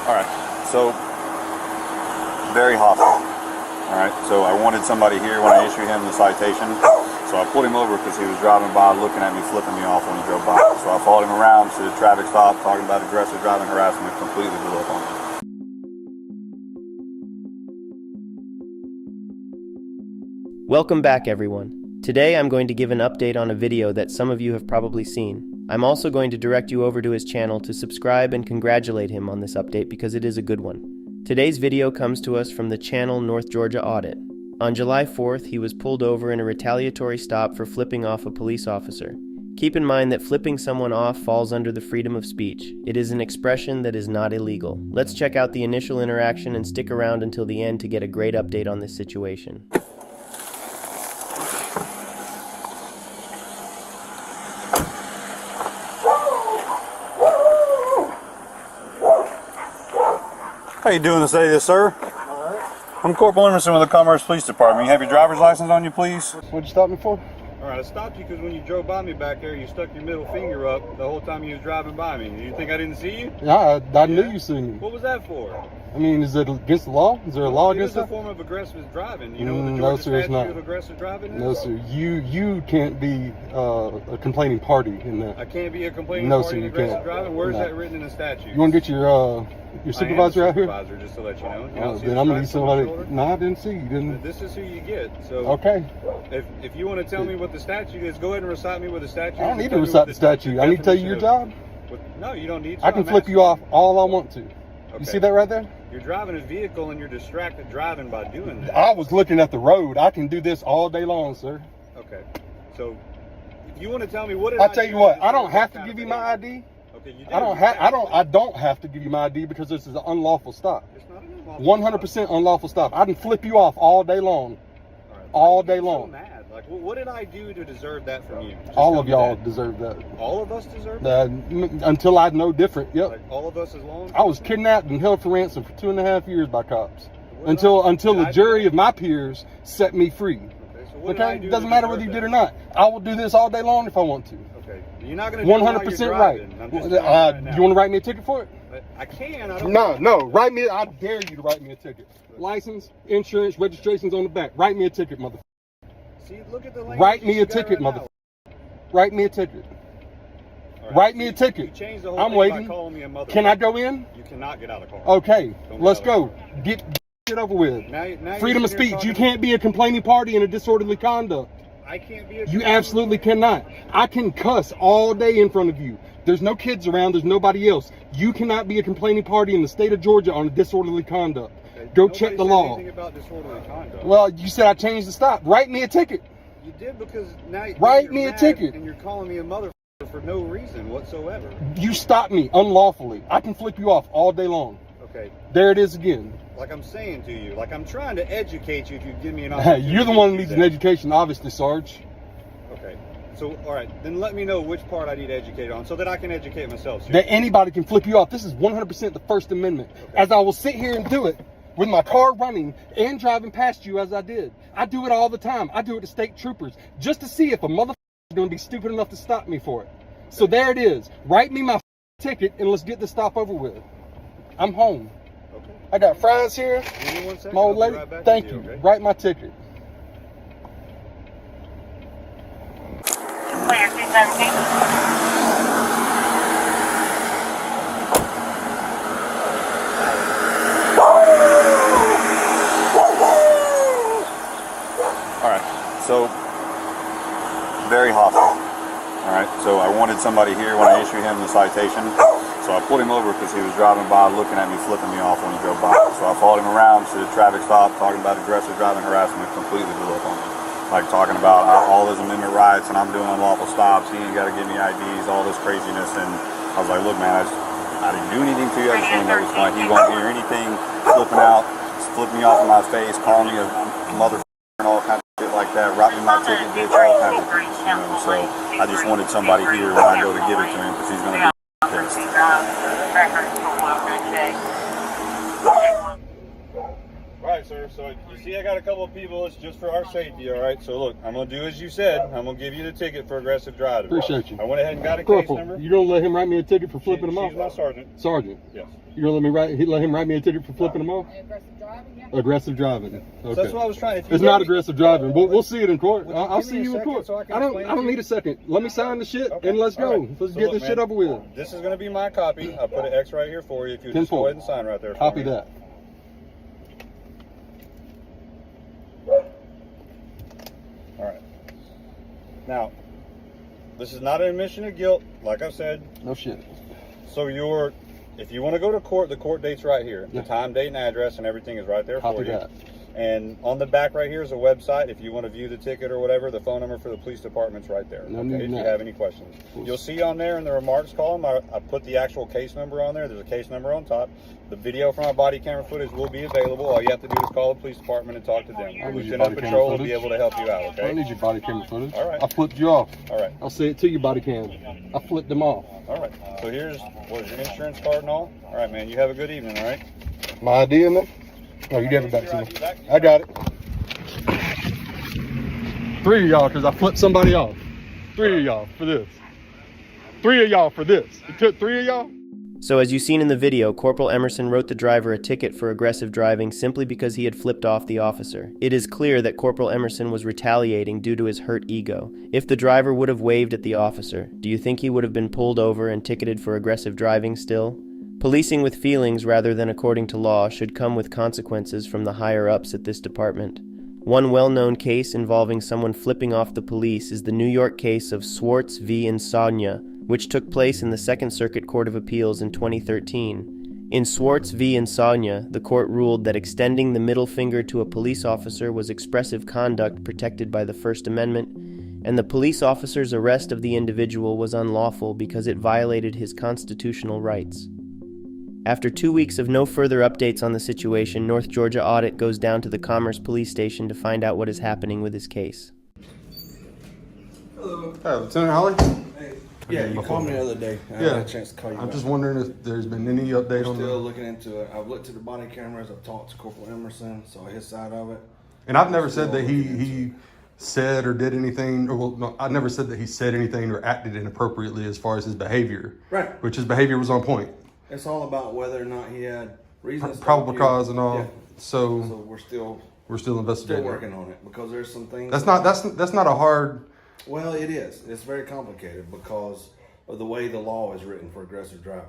Alright, so very hostile. Alright, so I wanted somebody here when I issued him the citation. So I pulled him over because he was driving by, looking at me, flipping me off when he drove by. So I followed him around to the traffic stop, talking about aggressive driving harassment, completely blew up on me. Welcome back, everyone. Today I'm going to give an update on a video that some of you have probably seen. I'm also going to direct you over to his channel to subscribe and congratulate him on this update because it is a good one. Today's video comes to us from the channel North Georgia Audit. On July 4th, he was pulled over in a retaliatory stop for flipping off a police officer. Keep in mind that flipping someone off falls under the freedom of speech. It is an expression that is not illegal. Let's check out the initial interaction and stick around until the end to get a great update on this situation. How you doing today, sir? Alright. I'm Corporal Emerson with the Commerce Police Department. You have your driver's license on you, please? What'd you stop me for? Alright, I stopped you because when you drove by me back there, you stuck your middle finger up the whole time you was driving by me. You think I didn't see you? Yeah, I knew you seen me. What was that for? I mean, is it against the law? Is there a law It against is a that? form of aggressive driving. You know what the No, Georgia sir, it's statute not. of aggressive driving is? No, sir. You can't be a complaining party in that. I can't be a complaining No, party sir, in you aggressive can't. driving? Where's No. that written in the statute? You want to get your supervisor out here? Supervisor, just to let you know. You Oh, don't see then the I'm gonna need stripes on the somebody. shoulder? No, I didn't see you. Didn't. This is who you get. So Okay. if you want to tell me what the statute is, go ahead and recite me what the statute is. I don't need to Tell me recite what the statute. I need to tell you your job. No, you don't need to. I can I'm flip asking you off all I want to. Okay. You see that right there? You're driving a vehicle and you're distracted driving by doing that. I was looking at the road. I can do this all day long, sir. Okay. So if you want to tell me what I'll tell you what. I don't have to give you my ID. Okay, you do. I don't have to give you my ID because this is an unlawful stop. It's not an unlawful 100% unlawful stop. I can flip you off all day long. All day long. So mad. Like, what did I do to deserve that from you? Just All tell of me y'all that. deserve that. All of us deserve that? Until I know different. Yep. Like all of us as long? I was kidnapped and held for ransom for 2.5 years by cops. What Until did the I jury do? of my peers set me free. Okay, so what did I Okay? do Doesn't to matter deserve whether you that? did or not. I will do this all day long if I want to. Okay. You're not going to do it while you're 100% right. driving. I'm just telling you right now. You want to write me a ticket for it? I can. I don't No. Write me. I dare you to write me a ticket. License, insurance, registration's on the back. Write me a ticket, motherfucker. See, look at the language Write me you a got ticket, right now. motherfucker. Write me a ticket. All Write me a You ticket. changed the whole I'm thing waiting. by calling me a mother. Can I go in? You cannot get out of the car. Okay, Don't let's get out go. of Get it over with. Now Freedom you're of speech. talking You can't be a complaining party in a disorderly conduct. I can't be a You absolutely cannot. I can cuss all day in front of you. There's no kids around. There's nobody else. You cannot be a complaining party in the state of Georgia on a disorderly conduct. Okay, Go nobody check the said law. anything about disorderly conduct. Well, you said I changed the stop. Write me a ticket. You did because now Write you're me a mad ticket. and you're calling me a mother for no reason whatsoever. You stopped me unlawfully. I can flip you off all day long. Okay, There it is again. like I'm saying to you, like I'm trying to educate you if you give me an opportunity. You're the one to who do needs an that. education, obviously, Sarge. Okay, so all right, then let me know which part I need to educate on so that I can educate myself. That anybody can flip you off. This is 100% the First Amendment. Okay. As I will sit here and do it with my car running and driving past you as I did. I do it all the time. I do it to state troopers just to see if a motherfucker is going to be stupid enough to stop me for it. So there it is. Write me my ticket and let's get this stop over with. I'm home. Okay. I got fries here. Give me 1 second. My old I'll be lady. right back Thank with you. okay? Write my ticket. Clear 217. Alright, so very hostile. Alright, so I wanted somebody here when I issued him the citation. So I pulled him over because he was driving by, looking at me, flipping me off when he drove by. So I followed him around to the traffic stop, talking about aggressive driving harassment, completely blew up on me. Like talking about all his amendment rights and I'm doing unlawful stops, he ain't got to give me IDs, all this craziness. And I was like, look man, I didn't do anything to you, I just want to know what's going on. He won't hear anything, flipping out, flipping me off in my face, calling me a mother and all kinds of shit like that, writing my ticket, bitch, all kinds of things. You know? So I just wanted somebody here when I go to give it to him because he's going to be pissed. Right, sir. here. So you see I got a couple of people. It's just for our safety, all right? So look, I'm going to do as you said. I'm going to give you the ticket for aggressive driving. Appreciate you. I went ahead and got a Corporal, case number. you don't let him write me a ticket for flipping him off? She's my sergeant. Sergeant? Yes. You don't let him write me a ticket for flipping him off? Aggressive driving, yeah. Aggressive driving. Okay. So that's what I was trying to. It's not aggressive driving. We'll see it in court. I'll give me see a you in second court. so I can I explain don't to need you? a second. Let me sign the shit Okay. and let's All go. right. Let's So get look, this man, shit over with. This is going to be my copy. I put an X right here for you. If you just 10-4. go ahead and sign right there. For Copy me. that. All right. Now, this is not an admission of guilt, like I said. No shit. So if you want to go to court, the court date's right here. Yeah. The time, date, and address, and everything is right there Copy for you. that. And on the back right here is a website. If you want to view the ticket or whatever, the phone number for the police department's right there. No Okay, need if you that. have any questions. You'll see on there in the remarks column, I put the actual case number on there. There's a case number on top. The video from our body camera footage will be available. All you have to do is call the police department and talk to them. I need your Lieutenant body camera Patrol will be footage. able to help you out, I okay? don't need your body camera footage. All right. I flipped you off. All right. I'll say it to your body cam. I flipped them off. All right. So here's your insurance card and all. All right, man. You have a good evening, all right? My ID in there? No, you gave it back to me. I got it. 3 of y'all, because I flipped somebody off. 3 of y'all for this. 3 of y'all for this. It took 3 of y'all? So as you've seen in the video, Corporal Emerson wrote the driver a ticket for aggressive driving simply because he had flipped off the officer. It is clear that Corporal Emerson was retaliating due to his hurt ego. If the driver would have waved at the officer, do you think he would have been pulled over and ticketed for aggressive driving still? Policing with feelings rather than according to law should come with consequences from the higher-ups at this department. One well-known case involving someone flipping off the police is the New York case of Swartz v. Insomnia, which took place in the Second Circuit Court of Appeals in 2013. In Swartz v. Insomnia, the court ruled that extending the middle finger to a police officer was expressive conduct protected by the First Amendment, and the police officer's arrest of the individual was unlawful because it violated his constitutional rights. After 2 weeks of no further updates on the situation, North Georgia Audit goes down to the Commerce Police Station to find out what is happening with his case. Hello. Hey, Lieutenant Holly? Hey. Yeah, you called me the other day. I Yeah. had a chance to call you I'm back. just wondering if there's been any update We're on still that. looking into it. I've looked at the body cameras. I've talked to Corporal Emerson, saw his side of it. And I've never said that he said or did anything, or well, no, I never said that he said anything or acted inappropriately as far as his behavior. Right. Which his behavior was on point. It's all about whether or not he had reasons. to Probable you. cause and all. Yeah. So So we're still investigating. working on it because there's some things. That's not a hard. Well, it is. It's very complicated because of the way the law is written for aggressive driving.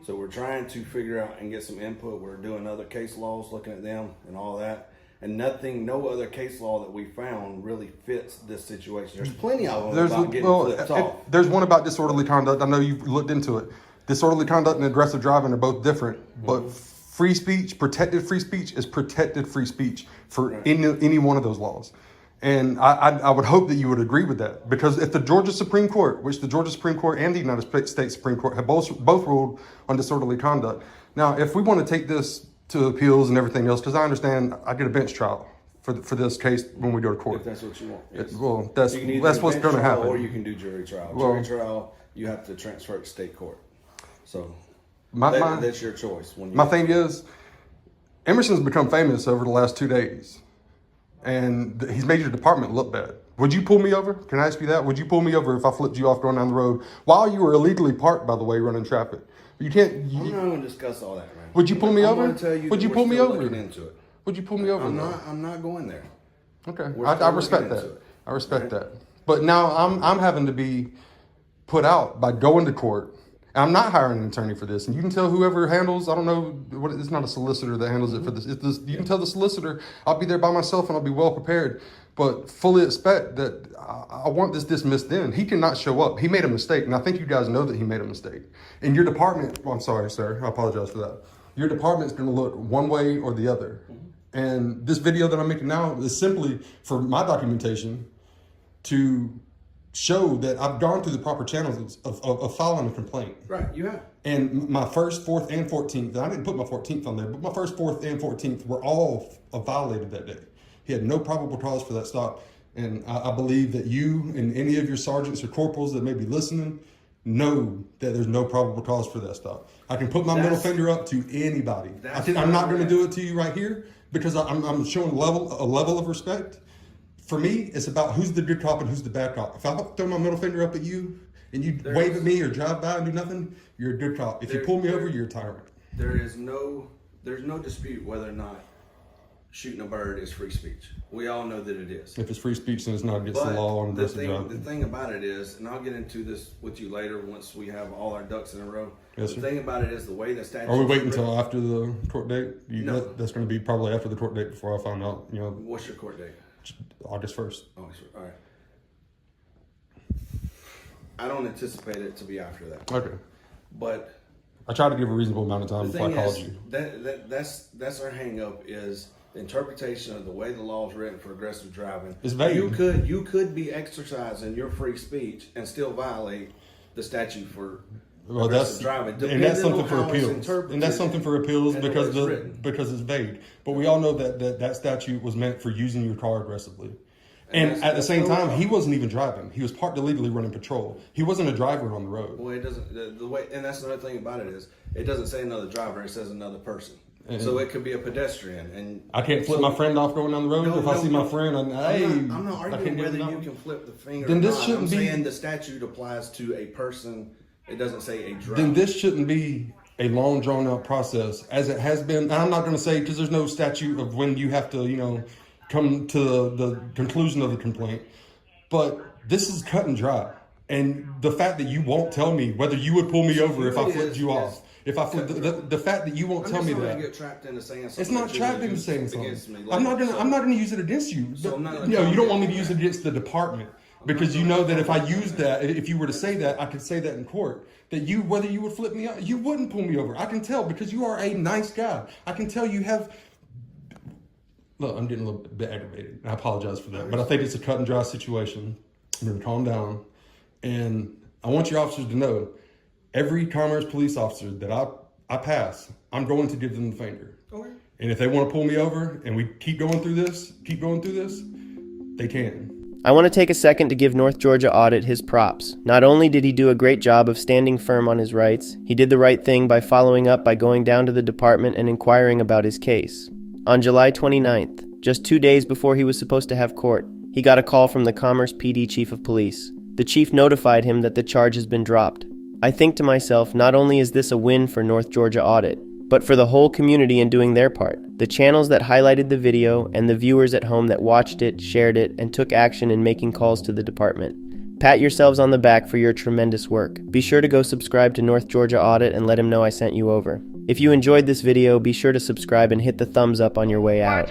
So we're trying to figure out and get some input. We're doing other case laws, looking at them and all that. And no other case law that we found really fits this situation. There's plenty of them about getting flipped off. There's one about disorderly conduct. I know you've looked into it. Disorderly conduct and aggressive driving are both different, but free speech, protected free speech is protected free speech for any one of those laws. And I would hope that you would agree with that, because if the Georgia Supreme Court, which the Georgia Supreme Court and the United States Supreme Court have both ruled on disorderly conduct. Now, if we want to take this to appeals and everything else, because I understand I get a bench trial for this case when we go to court. If that's what you want. Yes. Well, that's You can either what's bench going to trial happen. or you can do jury trial. Well- Jury trial, you have to transfer it to state court. So My that's your choice. When you My thing is, Emerson's become famous over the last 2 days, and he's made your department look bad. Would you pull me over? Can I ask you that? Would you pull me over if I flipped you off going down the road while you were illegally parked, by the way, running traffic? You can't. I'm not going to discuss all that, man. Would you pull me I'm over? gonna tell you Would that you we're pull me still over? looking into it. Would you pull me over? I'm not going there. Okay, We're I still respect looking that. into it. I respect Right? that. But now I'm having to be put out by going to court. And I'm not hiring an attorney for this. And you can tell whoever handles, I don't know, it's not a solicitor that handles it for this. You can tell the solicitor, I'll be there by myself and I'll be well prepared. But fully expect that I want this dismissed then. He cannot show up. He made a mistake. And I think you guys know that he made a mistake. And your department, well, I'm sorry, sir. I apologize for that. Your department's going to look one way or the other. And this video that I'm making now is simply for my documentation to show that I've gone through the proper channels of filing a complaint. Right, you have. And my 1st, 4th, and 14th, and I didn't put my 14th on there, but my 1st, 4th, and 14th were all violated that day. He had no probable cause for that stop. And I believe that you and any of your sergeants or corporals that may be listening know that there's no probable cause for that stop. I can put my middle finger up to anybody. I'm not going to do it to you right here, because I'm showing a level of respect. For me, it's about who's the good cop and who's the bad cop. If I throw my middle finger up at you and you wave at me or drive by and do nothing, you're a good cop. If you pull me over, you're a tyrant. There's no dispute whether or not shooting a bird is free speech. We all know that it is. If it's free speech, then it's not against the law on aggressive driving. The thing about it is, and I'll get into this with you later once we have all our ducks in a row. Yes, the sir. thing about it is the way the statute. Are we waiting until after the court date? No. That's going to be probably after the court date before I find out. What's your court date? August 1st. All right. I don't anticipate it to be after that. Okay. But I tried to give a reasonable amount of time the before I thing called is, you. that's our hang up is the interpretation of the way the law is written for aggressive driving. It's vague. You could be exercising your free speech and still violate the statute for aggressive driving. And that's something for appeals. And that's something for appeals because it's vague. But we all know that statute was meant for using your car aggressively. And at the same time, he wasn't even driving. He was parked illegally running patrol. He wasn't a driver on the road. Well, it doesn't. The way, and that's another thing about it is, it doesn't say another driver. It says another person. So it could be a pedestrian. And I can't flip my friend off going down the road. If I see my friend, I'm not arguing whether you can flip the finger. Then or this not. shouldn't I'm be. saying the statute applies to a person. It doesn't say a driver. Then this shouldn't be a long, drawn out process as it has been. And I'm not going to say because there's no statute of when you have to, come to the conclusion of the complaint. But this is cut and dry. And the fact that you won't tell me whether you would pull me over if I flipped you off. If I flipped the fact that you won't tell me that. Get trapped into saying something. It's not trapped into saying something. I'm not gonna use it against you. So you don't want me to use it against the department. Because you know that if I used that, if you were to say that, I could say that in court. That whether you would flip me up, you wouldn't pull me over. I can tell because you are a nice guy. I can tell you have. Look, I'm getting a little bit aggravated. I apologize for that. But I think it's a cut and dry situation. I'm going to calm down. And I want your officers to know, every Commerce police officer that I pass, I'm going to give them the finger. Okay. And if they want to pull me over and we keep going through this, they can. I want to take a second to give North Georgia Audit his props. Not only did he do a great job of standing firm on his rights, he did the right thing by following up by going down to the department and inquiring about his case. On July 29th, just 2 days before he was supposed to have court, he got a call from the Commerce PD Chief of Police. The chief notified him that the charge has been dropped. I think to myself, not only is this a win for North Georgia Audit, but for the whole community in doing their part. The channels that highlighted the video and the viewers at home that watched it, shared it, and took action in making calls to the department. Pat yourselves on the back for your tremendous work. Be sure to go subscribe to North Georgia Audit and let him know I sent you over. If you enjoyed this video, be sure to subscribe and hit the thumbs up on your way out.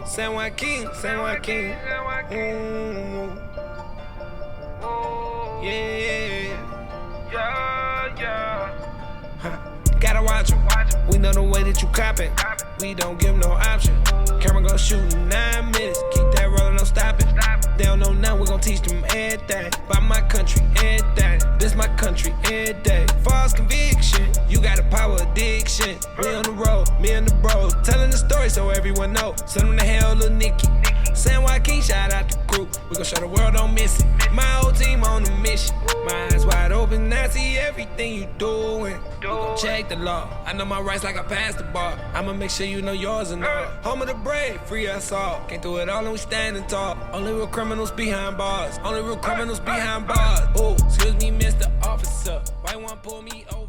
San Joaquin. Gotta watch 'em. We know the way that you coppin'. We don't give no option. Camera gon' shoot in 9 minutes. Keep that rollin', no stopping. They don't know now, we gon' teach them everything. By my country, everything. This my country, every day. False conviction, you got a power addiction. We on the road, me and the bros, telling the story so everyone know. Send them to hell, little Nicky. San Joaquin, shout out the group. We gon' show the world don't miss it. My whole team on a mission. My eyes wide open, I see everything you doing. We gon' check the law. I know my rights like I passed the bar. I'ma make sure you know yours and all. Home of the brave, free us all. Can't do it all and we standing tall. Only real criminals behind bars. Only real criminals behind bars. Oh, excuse me, Mr. Officer. Why you wanna pull me over?